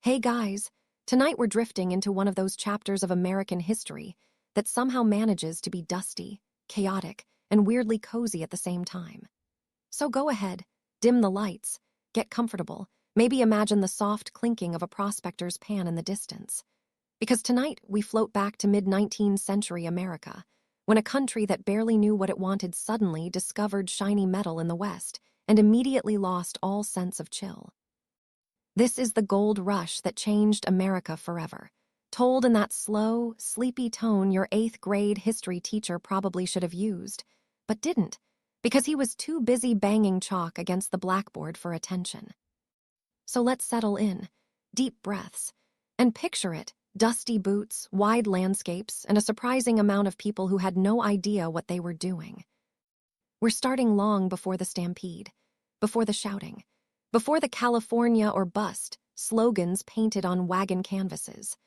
Hey guys, tonight we're drifting into one of those chapters of American history that somehow manages to be dusty, chaotic, and weirdly cozy at the same time. So go ahead, dim the lights, get comfortable, maybe imagine the soft clinking of a prospector's pan in the distance. Because tonight we float back to mid-19th century America, when a country that barely knew what it wanted suddenly discovered shiny metal in the West and immediately lost all sense of chill. This is the gold rush that changed America forever, told in that slow, sleepy tone your 8th grade history teacher probably should have used, but didn't, because he was too busy banging chalk against the blackboard for attention. So let's settle in, deep breaths, and picture it: dusty boots, wide landscapes, and a surprising amount of people who had no idea what they were doing. We're starting long before the stampede, before the shouting, before the California or bust slogans painted on wagon canvases.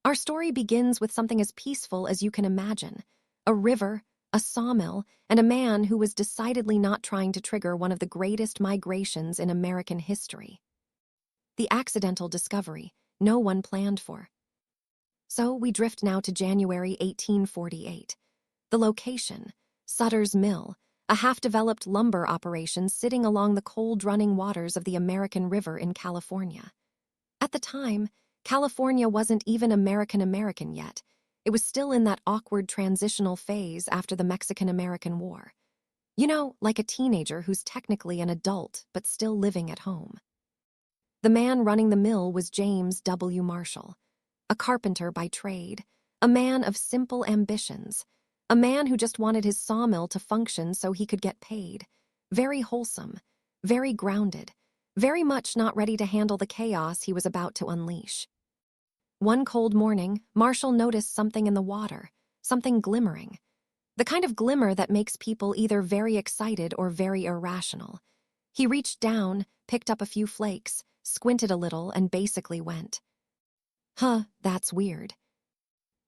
Our story begins with something as peaceful as you can imagine: a river, a sawmill, and a man who was decidedly not trying to trigger one of the greatest migrations in American history. The accidental discovery no one planned for. So we drift now to January 1848. The location: Sutter's Mill, a half-developed lumber operation sitting along the cold-running waters of the American River in California. At the time, California wasn't even American yet. It was still in that awkward transitional phase after the Mexican-American War. You know, like a teenager who's technically an adult but still living at home. The man running the mill was James W. Marshall, a carpenter by trade, a man of simple ambitions, a man who just wanted his sawmill to function so he could get paid. Very wholesome, very grounded, very much not ready to handle the chaos he was about to unleash. One cold morning, Marshall noticed something in the water, something glimmering. The kind of glimmer that makes people either very excited or very irrational. He reached down, picked up a few flakes, squinted a little, and basically went, "Huh, that's weird."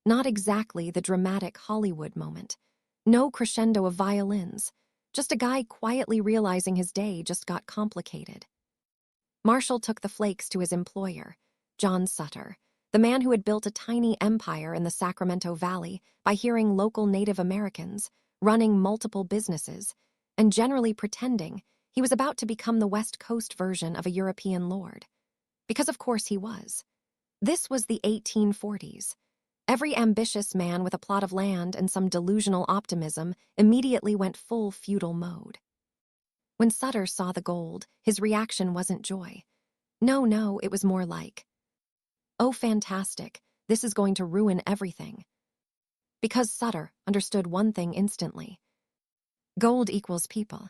Not exactly the dramatic Hollywood moment. No crescendo of violins. Just a guy quietly realizing his day just got complicated. Marshall took the flakes to his employer, John Sutter, the man who had built a tiny empire in the Sacramento Valley by hearing local Native Americans, running multiple businesses, and generally pretending he was about to become the West Coast version of a European lord. Because of course he was. This was the 1840s. Every ambitious man with a plot of land and some delusional optimism immediately went full feudal mode. When Sutter saw the gold, his reaction wasn't joy. No, it was more like, "Oh, fantastic, this is going to ruin everything." Because Sutter understood one thing instantly. Gold equals people.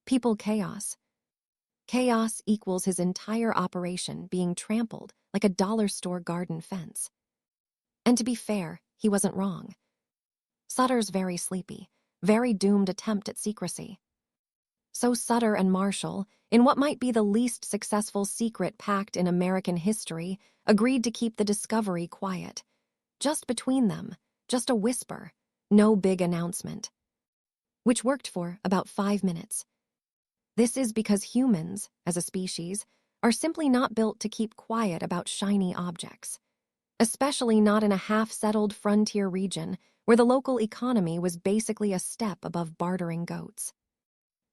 People chaos. Chaos equals his entire operation being trampled like a dollar store garden fence. And to be fair, he wasn't wrong. Sutter's very sleepy, very doomed attempt at secrecy. So Sutter and Marshall, in what might be the least successful secret pact in American history, agreed to keep the discovery quiet. Just between them, just a whisper, no big announcement. Which worked for about 5 minutes. This is because humans, as a species, are simply not built to keep quiet about shiny objects. Especially not in a half-settled frontier region where the local economy was basically a step above bartering goats.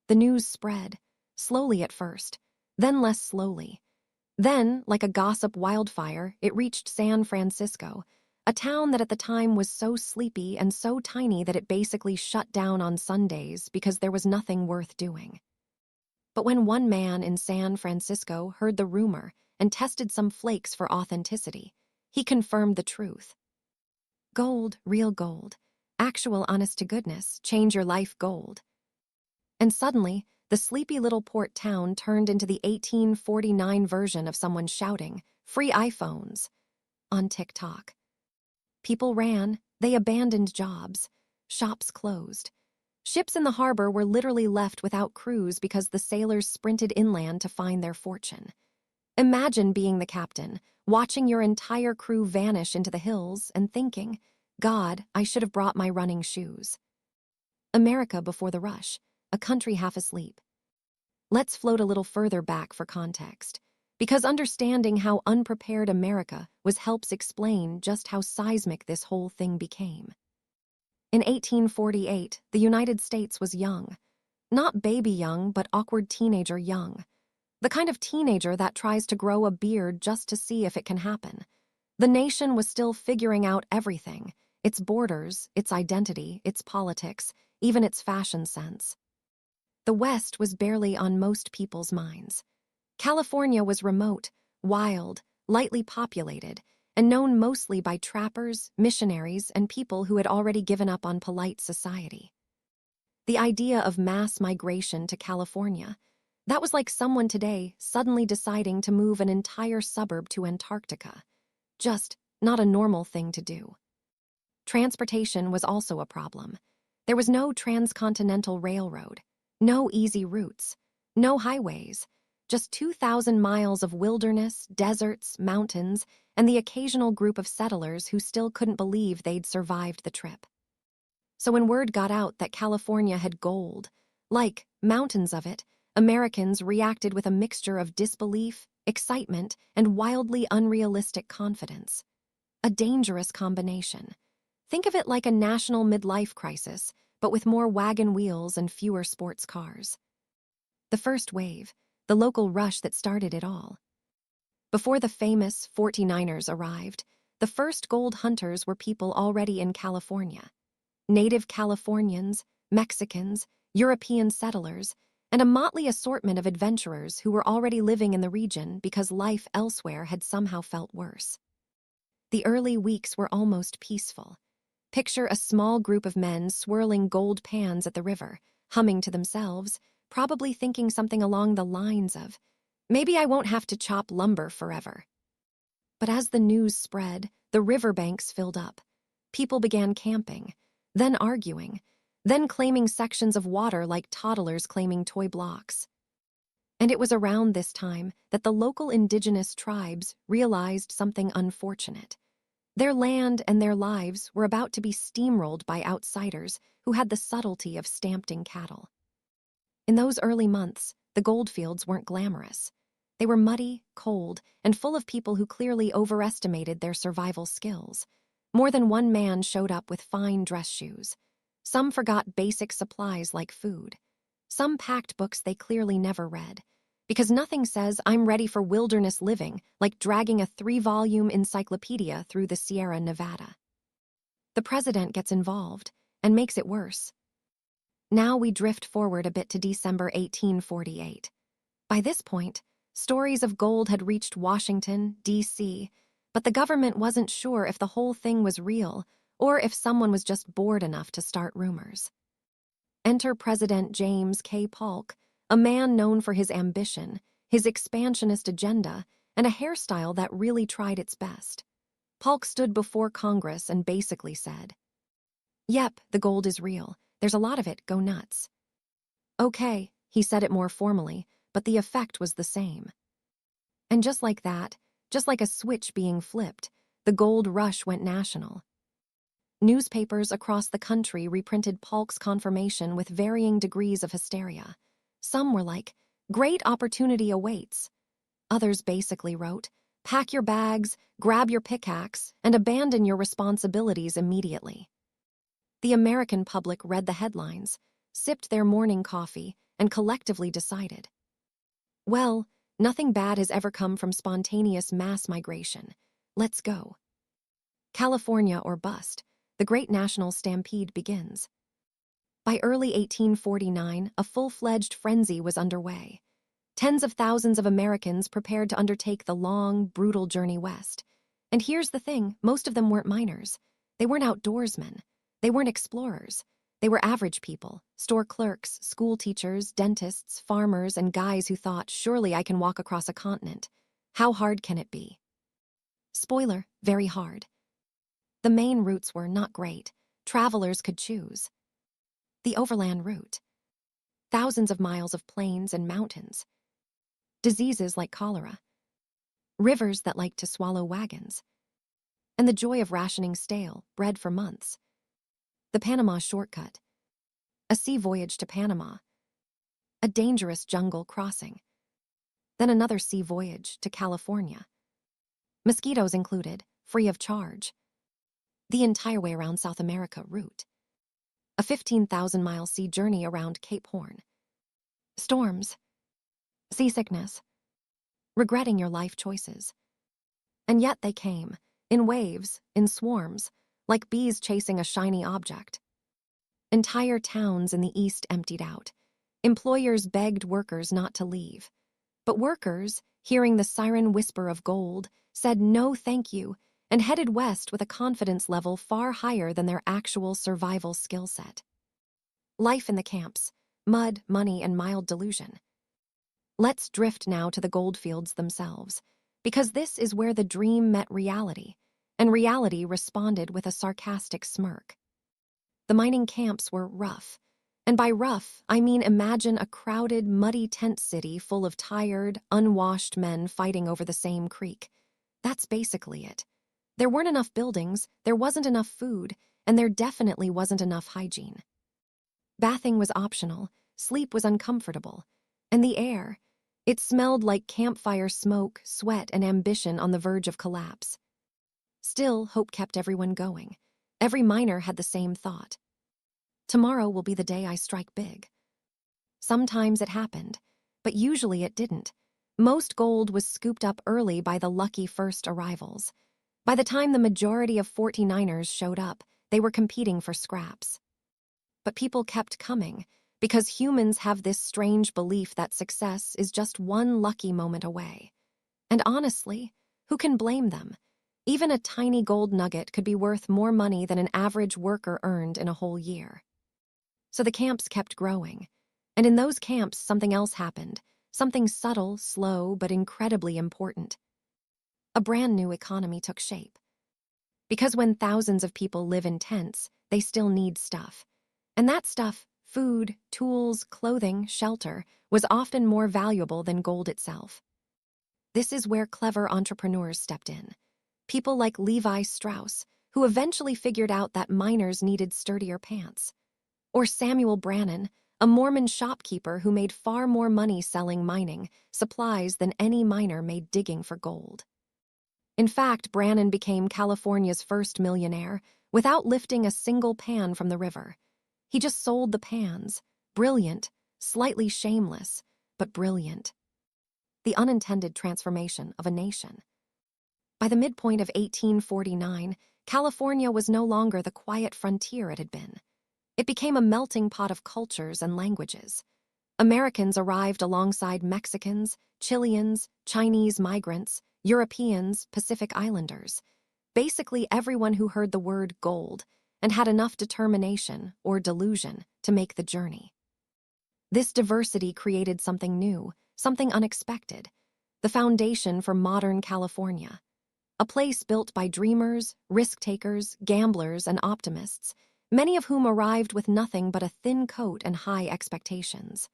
The news spread, slowly at first, then less slowly. Then, like a gossip wildfire, it reached San Francisco, a town that at the time was so sleepy and so tiny that it basically shut down on Sundays because there was nothing worth doing. But when one man in San Francisco heard the rumor and tested some flakes for authenticity, he confirmed the truth. Gold, real gold, actual honest-to-goodness, change-your-life gold. And suddenly, the sleepy little port town turned into the 1849 version of someone shouting, "Free iPhones," on TikTok. People ran, they abandoned jobs, shops closed. Ships in the harbor were literally left without crews because the sailors sprinted inland to find their fortune. Imagine being the captain, watching your entire crew vanish into the hills and thinking, "God, I should have brought my running shoes." America before the rush, a country half asleep. Let's float a little further back for context. Because understanding how unprepared America was helps explain just how seismic this whole thing became. In 1848, the United States was young. Not baby young, but awkward teenager young. The kind of teenager that tries to grow a beard just to see if it can happen. The nation was still figuring out everything, its borders, its identity, its politics, even its fashion sense. The West was barely on most people's minds. California was remote, wild, lightly populated, and known mostly by trappers, missionaries, and people who had already given up on polite society. The idea of mass migration to California, that was like someone today suddenly deciding to move an entire suburb to Antarctica. Just not a normal thing to do. Transportation was also a problem. There was no transcontinental railroad, no easy routes, no highways, just 2,000 miles of wilderness, deserts, mountains, and the occasional group of settlers who still couldn't believe they'd survived the trip. So when word got out that California had gold, like mountains of it, Americans reacted with a mixture of disbelief, excitement, and wildly unrealistic confidence. A dangerous combination. Think of it like a national midlife crisis, but with more wagon wheels and fewer sports cars. The first wave, the local rush that started it all. Before the famous 49ers arrived, the first gold hunters were people already in California. Native Californians, Mexicans, European settlers, and a motley assortment of adventurers who were already living in the region because life elsewhere had somehow felt worse. The early weeks were almost peaceful. Picture a small group of men swirling gold pans at the river, humming to themselves, probably thinking something along the lines of, "Maybe I won't have to chop lumber forever." But as the news spread, the riverbanks filled up. People began camping, then arguing, then claiming sections of water like toddlers claiming toy blocks. And it was around this time that the local indigenous tribes realized something unfortunate. Their land and their lives were about to be steamrolled by outsiders who had the subtlety of stamping cattle. In those early months, the goldfields weren't glamorous. They were muddy, cold, and full of people who clearly overestimated their survival skills. More than one man showed up with fine dress shoes. Some forgot basic supplies like food. Some packed books they clearly never read. Because nothing says I'm ready for wilderness living like dragging a 3-volume encyclopedia through the Sierra Nevada. The president gets involved and makes it worse. Now we drift forward a bit to December 1848. By this point, stories of gold had reached Washington, D.C., but the government wasn't sure if the whole thing was real or if someone was just bored enough to start rumors. Enter President James K. Polk, a man known for his ambition, his expansionist agenda, and a hairstyle that really tried its best. Polk stood before Congress and basically said, "Yep, the gold is real. There's a lot of it, go nuts." Okay, he said it more formally, but the effect was the same. And just like that, just like a switch being flipped, the gold rush went national. Newspapers across the country reprinted Polk's confirmation with varying degrees of hysteria. Some were like, "Great opportunity awaits." Others basically wrote, "Pack your bags, grab your pickaxe, and abandon your responsibilities immediately." The American public read the headlines, sipped their morning coffee, and collectively decided, well, nothing bad has ever come from spontaneous mass migration. Let's go. California or bust, the great national stampede begins. By early 1849, a full-fledged frenzy was underway. Tens of thousands of Americans prepared to undertake the long, brutal journey west. And here's the thing, most of them weren't miners. They weren't outdoorsmen. They weren't explorers. They were average people, store clerks, school teachers, dentists, farmers, and guys who thought, surely I can walk across a continent. How hard can it be? Spoiler, very hard. The main routes were not great. Travelers could choose. The overland route. Thousands of miles of plains and mountains. Diseases like cholera. Rivers that liked to swallow wagons. And the joy of rationing stale bread for months. The Panama shortcut. A sea voyage to Panama. A dangerous jungle crossing. then another sea voyage to California. Mosquitoes included, free of charge. The entire way around South America route. A 15,000-mile sea journey around Cape Horn. Storms. Seasickness. Regretting your life choices. And yet they came, in waves, in swarms, like bees chasing a shiny object. Entire towns in the east emptied out. Employers begged workers not to leave. But workers, hearing the siren whisper of gold, said no thank you and headed west with a confidence level far higher than their actual survival skill set. Life in the camps, mud, money, and mild delusion. Let's drift now to the goldfields themselves, because this is where the dream met reality, and reality responded with a sarcastic smirk. The mining camps were rough, and by rough, I mean imagine a crowded, muddy tent city full of tired, unwashed men fighting over the same creek. That's basically it. There weren't enough buildings, there wasn't enough food, and there definitely wasn't enough hygiene. Bathing was optional, sleep was uncomfortable, and the air, it smelled like campfire smoke, sweat, and ambition on the verge of collapse. Still, hope kept everyone going. Every miner had the same thought. Tomorrow will be the day I strike big. Sometimes it happened, but usually it didn't. Most gold was scooped up early by the lucky first arrivals. By the time the majority of 49ers showed up, they were competing for scraps. But people kept coming, because humans have this strange belief that success is just one lucky moment away. And honestly, who can blame them? Even a tiny gold nugget could be worth more money than an average worker earned in a whole year. So the camps kept growing. And in those camps, something else happened. Something subtle, slow, but incredibly important. A brand new economy took shape. Because when thousands of people live in tents, they still need stuff. And that stuff, food, tools, clothing, shelter, was often more valuable than gold itself. This is where clever entrepreneurs stepped in. People like Levi Strauss, who eventually figured out that miners needed sturdier pants. Or Samuel Brannan, a Mormon shopkeeper who made far more money selling mining supplies than any miner made digging for gold. In fact, Brannan became California's first millionaire without lifting a single pan from the river. He just sold the pans. Brilliant, slightly shameless, but brilliant. The unintended transformation of a nation. By the midpoint of 1849, California was no longer the quiet frontier it had been. It became a melting pot of cultures and languages. Americans arrived alongside Mexicans, Chileans, Chinese migrants, Europeans, Pacific Islanders. Basically everyone who heard the word gold and had enough determination or delusion to make the journey. This diversity created something new, something unexpected, the foundation for modern California. A place built by dreamers, risk-takers, gamblers, and optimists, many of whom arrived with nothing but a thin coat and high expectations.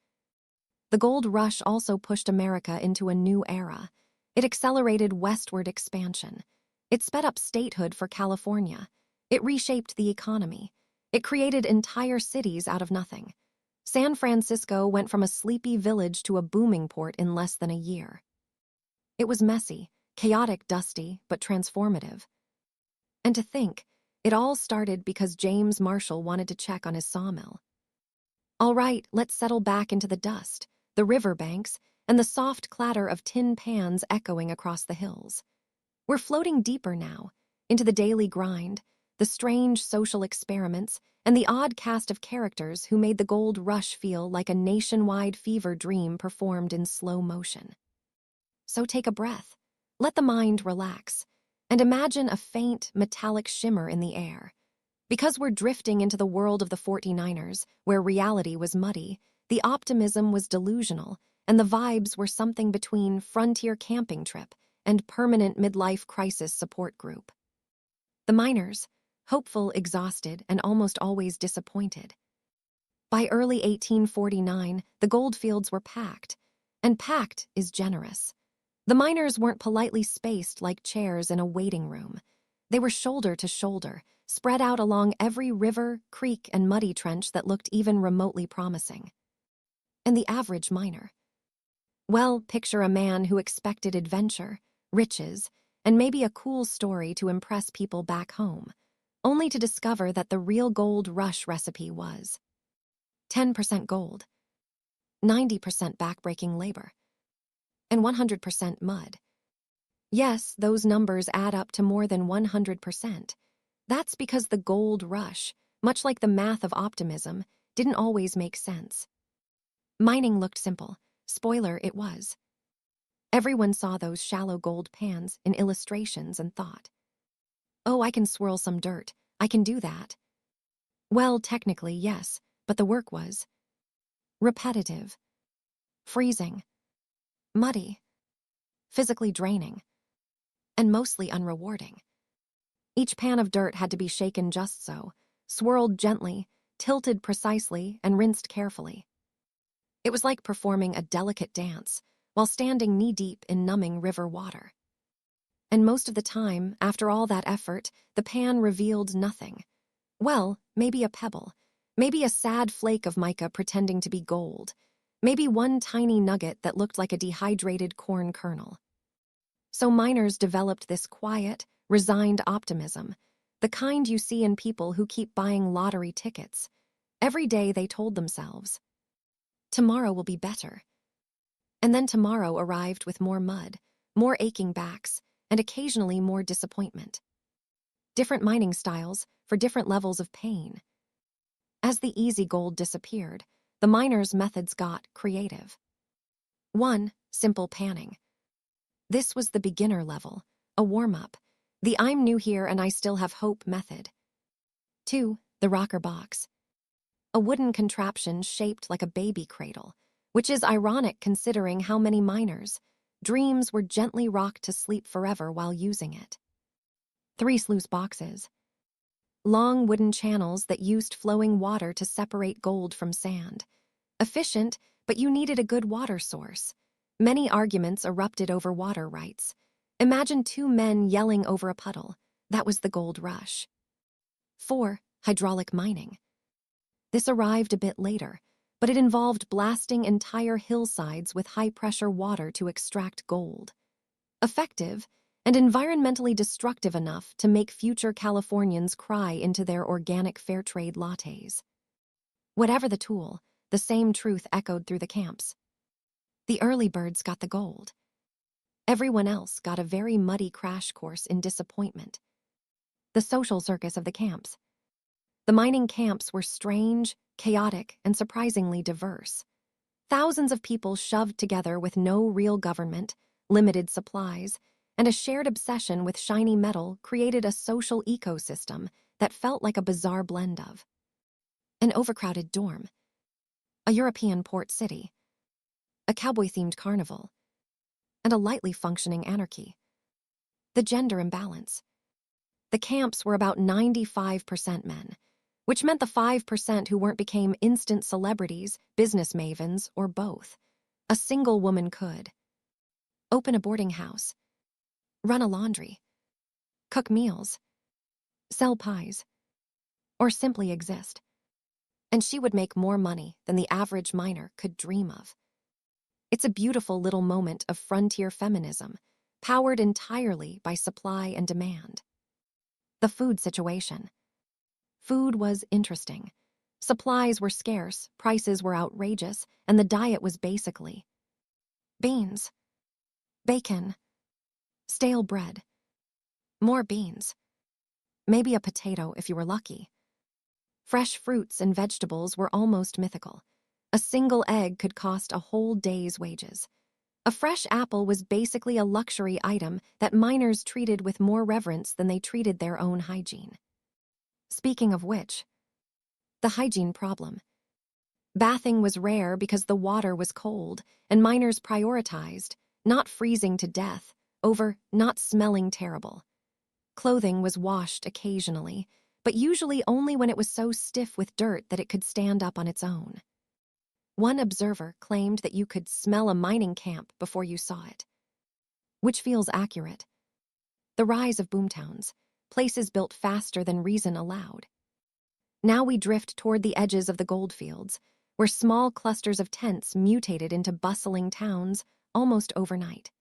The gold rush also pushed America into a new era. It accelerated westward expansion. It sped up statehood for California. It reshaped the economy. It created entire cities out of nothing. San Francisco went from a sleepy village to a booming port in less than a year. It was messy, chaotic, dusty, but transformative. And to think, it all started because James Marshall wanted to check on his sawmill. All right, let's settle back into the dust, the riverbanks, and the soft clatter of tin pans echoing across the hills. We're floating deeper now, into the daily grind, the strange social experiments, and the odd cast of characters who made the gold rush feel like a nationwide fever dream performed in slow motion. So take a breath, let the mind relax, and imagine a faint, metallic shimmer in the air. Because we're drifting into the world of the 49ers, where reality was muddy, the optimism was delusional, and the vibes were something between frontier camping trip and permanent midlife crisis support group. The miners, hopeful, exhausted, and almost always disappointed. By early 1849, the goldfields were packed, and packed is generous. The miners weren't politely spaced like chairs in a waiting room. They were shoulder to shoulder, spread out along every river, creek, and muddy trench that looked even remotely promising. And the average miner, Well, picture a man who expected adventure, riches, and maybe a cool story to impress people back home, only to discover that the real gold rush recipe was 10% gold, 90% backbreaking labor, and 100% mud. Yes, those numbers add up to more than 100%. That's because the gold rush, much like the math of optimism, didn't always make sense. Mining looked simple. Spoiler, it was. Everyone saw those shallow gold pans in illustrations and thought, oh, I can swirl some dirt. I can do that. Well, technically, yes, but the work was repetitive, freezing, muddy, physically draining, and mostly unrewarding. Each pan of dirt had to be shaken just so, swirled gently, tilted precisely, and rinsed carefully. It was like performing a delicate dance while standing knee-deep in numbing river water. And most of the time, after all that effort, the pan revealed nothing. Well, maybe a pebble, maybe a sad flake of mica pretending to be gold, maybe one tiny nugget that looked like a dehydrated corn kernel. So miners developed this quiet, resigned optimism, the kind you see in people who keep buying lottery tickets. Every day they told themselves, tomorrow will be better. And then tomorrow arrived with more mud, more aching backs, and occasionally more disappointment. Different mining styles for different levels of pain. As the easy gold disappeared, the miners' methods got creative. 1. Simple panning. This was the beginner level, a warm-up, the I'm new here and I still have hope method. 2. The rocker box. A wooden contraption shaped like a baby cradle, which is ironic considering how many miners' dreams were gently rocked to sleep forever while using it. 3. Sluice boxes. Long wooden channels that used flowing water to separate gold from sand. Efficient, but you needed a good water source. Many arguments erupted over water rights. Imagine two men yelling over a puddle. That was the gold rush. 4. Hydraulic mining. This arrived a bit later, but it involved blasting entire hillsides with high-pressure water to extract gold. Effective, and environmentally destructive enough to make future Californians cry into their organic fair trade lattes. Whatever the tool, the same truth echoed through the camps. The early birds got the gold. Everyone else got a very muddy crash course in disappointment. The social circus of the camps. The mining camps were strange, chaotic, and surprisingly diverse. Thousands of people shoved together with no real government, limited supplies, and a shared obsession with shiny metal created a social ecosystem that felt like a bizarre blend of an overcrowded dorm, a European port city, a cowboy-themed carnival, and a lightly functioning anarchy. The gender imbalance. The camps were about 95% men, which meant the 5% who weren't became instant celebrities, business mavens, or both. A single woman could open a boarding house, run a laundry, cook meals, sell pies, or simply exist. And she would make more money than the average miner could dream of. It's a beautiful little moment of frontier feminism, powered entirely by supply and demand. The food situation. Food was interesting. Supplies were scarce, prices were outrageous, and the diet was basically beans, bacon, stale bread, more beans, maybe a potato if you were lucky. Fresh fruits and vegetables were almost mythical. A single egg could cost a whole day's wages. A fresh apple was basically a luxury item that miners treated with more reverence than they treated their own hygiene. Speaking of which, the hygiene problem. Bathing was rare because the water was cold, and miners prioritized not freezing to death over not smelling terrible. Clothing was washed occasionally, but usually only when it was so stiff with dirt that it could stand up on its own. One observer claimed that you could smell a mining camp before you saw it, which feels accurate. The rise of boomtowns, places built faster than reason allowed. Now we drift toward the edges of the goldfields, where small clusters of tents mutated into bustling towns almost overnight.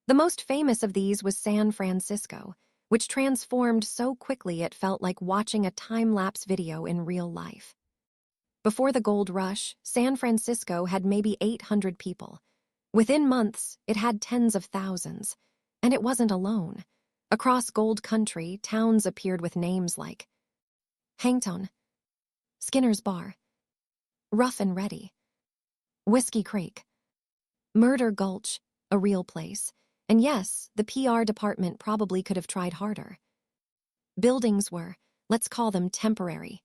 The most famous of these was San Francisco, which transformed so quickly it felt like watching a time-lapse video in real life. Before the gold rush, San Francisco had maybe 800 people. Within months, it had tens of thousands. And it wasn't alone. Across gold country, towns appeared with names like Hangtown, Skinner's Bar, Rough and Ready, Whiskey Creek, Murder Gulch, a real place. And yes, the PR department probably could have tried harder. Buildings were, let's call them temporary.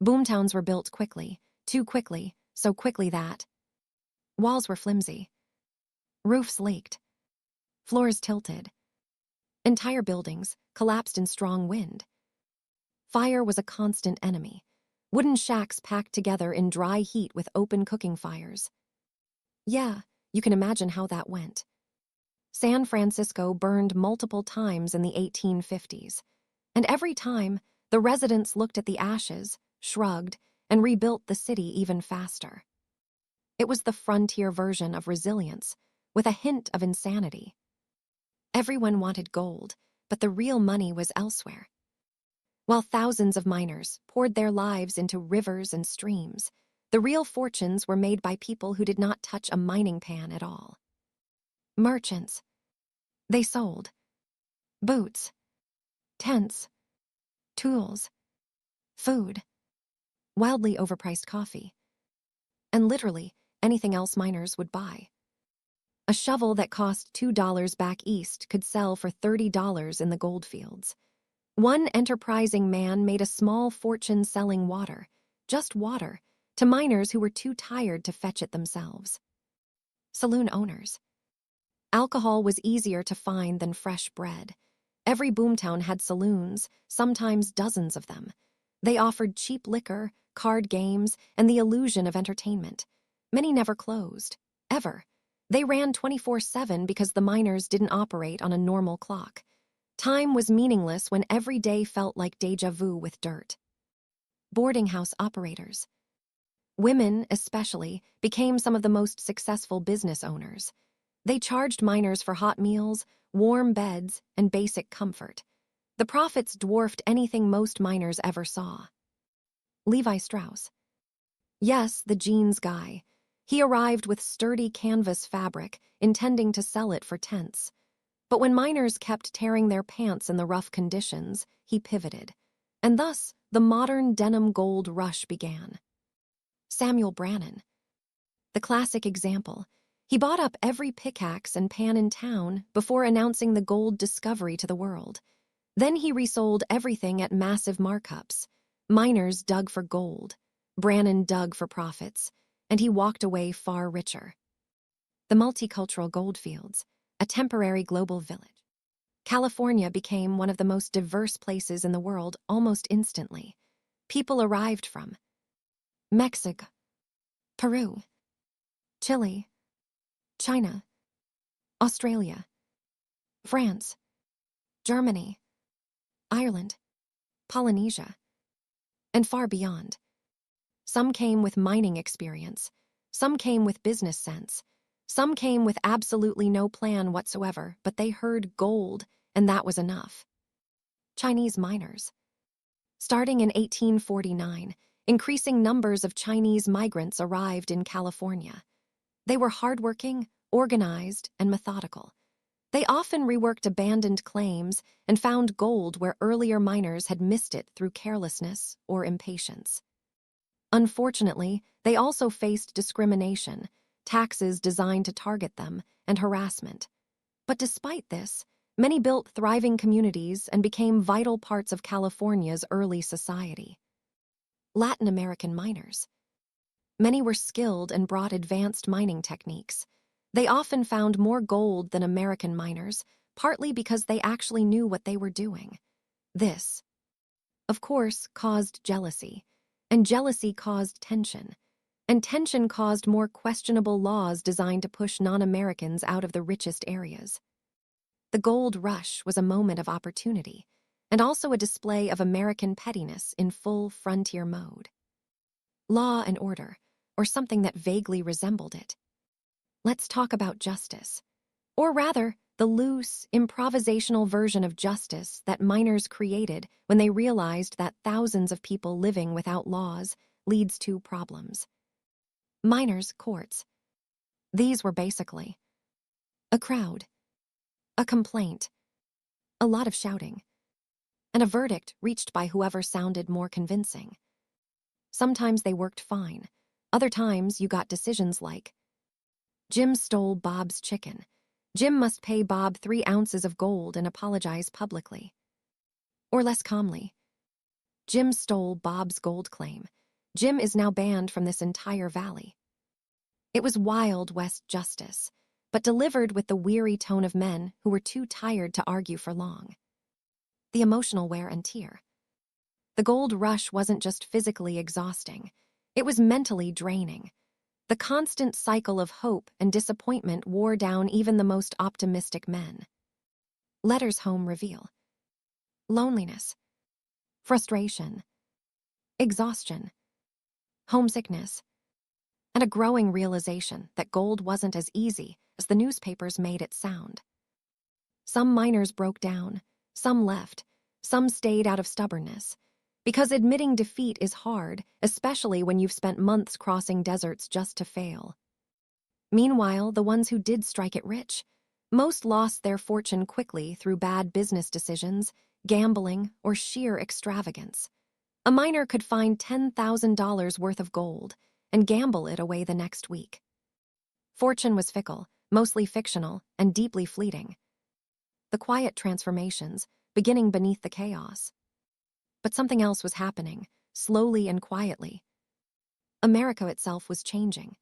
Boomtowns were built quickly, too quickly, so quickly that walls were flimsy, roofs leaked, floors tilted. Entire buildings collapsed in strong wind. Fire was a constant enemy. Wooden shacks packed together in dry heat with open cooking fires. Yeah, you can imagine how that went. San Francisco burned multiple times in the 1850s, and every time, the residents looked at the ashes, shrugged, and rebuilt the city even faster. It was the frontier version of resilience, with a hint of insanity. Everyone wanted gold, but the real money was elsewhere. While thousands of miners poured their lives into rivers and streams, the real fortunes were made by people who did not touch a mining pan at all. Merchants. They sold boots, tents, tools, food, wildly overpriced coffee, and literally anything else miners would buy. A shovel that cost $2 back east could sell for $30 in the goldfields. One enterprising man made a small fortune selling water, just water, to miners who were too tired to fetch it themselves. Saloon owners. Alcohol was easier to find than fresh bread. Every boomtown had saloons, sometimes dozens of them. They offered cheap liquor, card games, and the illusion of entertainment. Many never closed, ever. They ran 24/7 because the miners didn't operate on a normal clock. Time was meaningless when every day felt like déjà vu with dirt. Boarding house operators. Women, especially, became some of the most successful business owners. They charged miners for hot meals, warm beds, and basic comfort. The profits dwarfed anything most miners ever saw. Levi Strauss. Yes, the jeans guy. He arrived with sturdy canvas fabric, intending to sell it for tents. But when miners kept tearing their pants in the rough conditions, he pivoted. And thus, the modern denim gold rush began. Samuel Brannan. The classic example. He bought up every pickaxe and pan in town before announcing the gold discovery to the world. Then he resold everything at massive markups. Miners dug for gold. Brannan dug for profits. And he walked away far richer. The multicultural goldfields, a temporary global village. California became one of the most diverse places in the world almost instantly. People arrived from Mexico, Peru, Chile, China, Australia, France, Germany, Ireland, Polynesia, and far beyond. Some came with mining experience, some came with business sense, some came with absolutely no plan whatsoever, but they heard gold, and that was enough. Chinese miners. Starting in 1849, increasing numbers of Chinese migrants arrived in California. They were hardworking, organized, and methodical. They often reworked abandoned claims and found gold where earlier miners had missed it through carelessness or impatience. Unfortunately, they also faced discrimination, taxes designed to target them, and harassment. But despite this, many built thriving communities and became vital parts of California's early society. Latin American miners. Many were skilled and brought advanced mining techniques. They often found more gold than American miners, partly because they actually knew what they were doing. This, of course, caused jealousy, and jealousy caused tension, and tension caused more questionable laws designed to push non-Americans out of the richest areas. The gold rush was a moment of opportunity, and also a display of American pettiness in full frontier mode. Law and order. or something that vaguely resembled it. Let's talk about justice. Or rather, the loose, improvisational version of justice that miners created when they realized that thousands of people living without laws leads to problems. Miners' courts. These were basically a crowd, a complaint, a lot of shouting, and a verdict reached by whoever sounded more convincing. Sometimes they worked fine. Other times you got decisions like, Jim stole Bob's chicken. Jim must pay Bob 3 ounces of gold and apologize publicly. Or less calmly, Jim stole Bob's gold claim. Jim is now banned from this entire valley. It was Wild West justice, but delivered with the weary tone of men who were too tired to argue for long. The emotional wear and tear. The gold rush wasn't just physically exhausting, it was mentally draining. The constant cycle of hope and disappointment wore down even the most optimistic men. Letters home reveal loneliness, frustration, exhaustion, homesickness, and a growing realization that gold wasn't as easy as the newspapers made it sound. Some miners broke down, some left, some stayed out of stubbornness, because admitting defeat is hard, especially when you've spent months crossing deserts just to fail. Meanwhile, the ones who did strike it rich, most lost their fortune quickly through bad business decisions, gambling, or sheer extravagance. A miner could find $10,000 worth of gold and gamble it away the next week. Fortune was fickle, mostly fictional, and deeply fleeting. The quiet transformations, beginning beneath the chaos. But something else was happening, slowly and quietly. America itself was changing.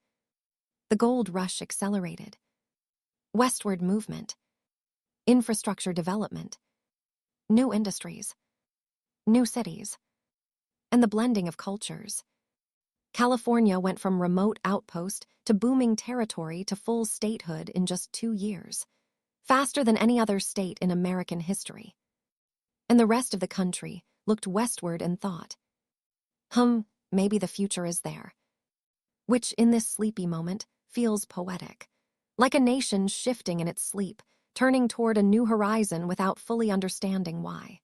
The gold rush accelerated. Westward movement. Infrastructure development. New industries. New cities. And the blending of cultures. California went from remote outpost to booming territory to full statehood in just 2 years, faster than any other state in American history. And the rest of the country looked westward and thought, maybe the future is there. Which, in this sleepy moment, feels poetic, like a nation shifting in its sleep, turning toward a new horizon without fully understanding why.